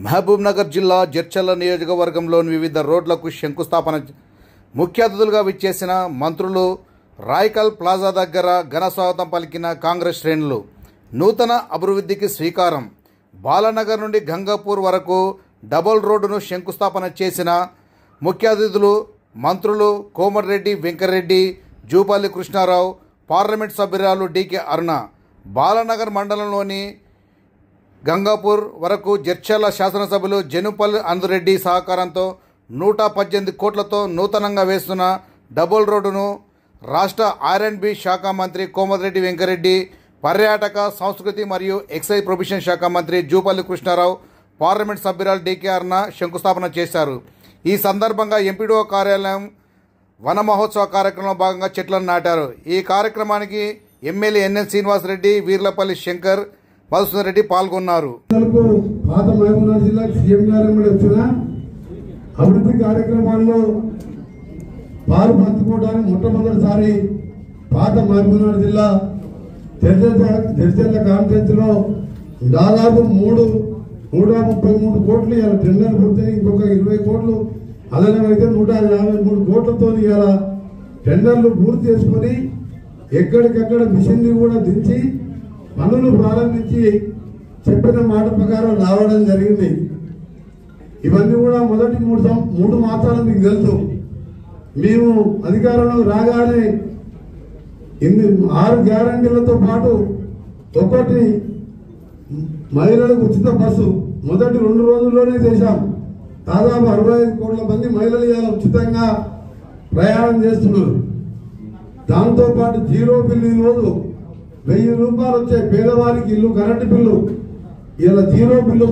మహబూబ్నగర్ జిల్లా జడ్చర్ల నియోజకవర్గంలోని వివిధ రోడ్లకు శంకుస్థాపన ముఖ్య అతిథులుగా విచ్చేసిన మంత్రులు రాయకల్ ప్లాజా దగ్గర ఘన స్వాగతం పలికిన కాంగ్రెస్ శ్రేణులు. నూతన అభివృద్ధికి స్వీకారం. బాలానగర్ నుండి గంగాపూర్ వరకు డబుల్ రోడ్డును శంకుస్థాపన చేసిన ముఖ్య అతిథులు మంత్రులు కోమటిరెడ్డి వెంకరెడ్డి, జూపల్లి కృష్ణారావు, పార్లమెంట్ సభ్యురాలు డికే అరుణ. బాలానగర్ మండలంలోని గంగాపూర్ వరకు జడ్చర్ల శాసనసభ్యులు జనుపల్లి అందురెడ్డి సహకారంతో 118 కోట్లతో నూతనంగా వేస్తున్న డబుల్ రోడ్డును రాష్ట్ర R&B శాఖ మంత్రి కోమటిరెడ్డి వెంకరెడ్డి, పర్యాటక, సంస్కృతి మరియు ఎక్సైజ్ ప్రొబిషన్ శాఖ మంత్రి జూపల్లి కృష్ణారావు, పార్లమెంట్ సభ్యురాలు డికే అరుణ శంకుస్థాపన చేశారు. ఈ సందర్భంగా ఎంపీడీఓ కార్యాలయం వన మహోత్సవ కార్యక్రమంలో భాగంగా చెట్లను నాటారు. ఈ కార్యక్రమానికి ఎమ్మెల్యే ఎన్ఎన్ శ్రీనివాసరెడ్డి, వీర్లపల్లి శంకర్, మధుసూదన్ రెడ్డి పాల్గొన్నారు. పాత మహబూబ్నగర్ జిల్లా సీఎం గారు వచ్చిన అభివృద్ధి కార్యక్రమాల్లో పాలు పంచుకోవడానికి మొట్టమొదటిసారి పాత మహబూబ్నగర్ జిల్లా జడ్చర్ల కాన్ఫరెన్స్ లో దాదాపు 133 కోట్లు ఇలా టెండర్ పూర్తి, ఇంకొక 20 కోట్లు అదనమైతే 153 కోట్లతో ఇలా టెండర్లు పూర్తి చేసుకుని ఎక్కడికక్కడ మిషన్ని కూడా దించి పనులు ప్రారంభించి చెప్పిన మాట ప్రకారం రావడం జరిగింది. ఇవన్నీ కూడా మొదటి 3 మాసాలు మీకు తెలుసు. మేము అధికారంలో రాగానే 6 గ్యారంటీలతో పాటు ఒకటి మహిళలకు ఉచిత బస్సు మొదటి 2 రోజుల్లోనే చేశాం. దాదాపు 65 కోట్ల మంది మహిళలు ఇలా ఉచితంగా ప్రయాణం చేస్తున్నారు. దాంతోపాటు 0 బిల్లు ఈరోజు 1000 రూపాయలు వచ్చే పేదవారికి ఇల్లు కరెంటు బిల్లు ఇలా 0 బిల్లు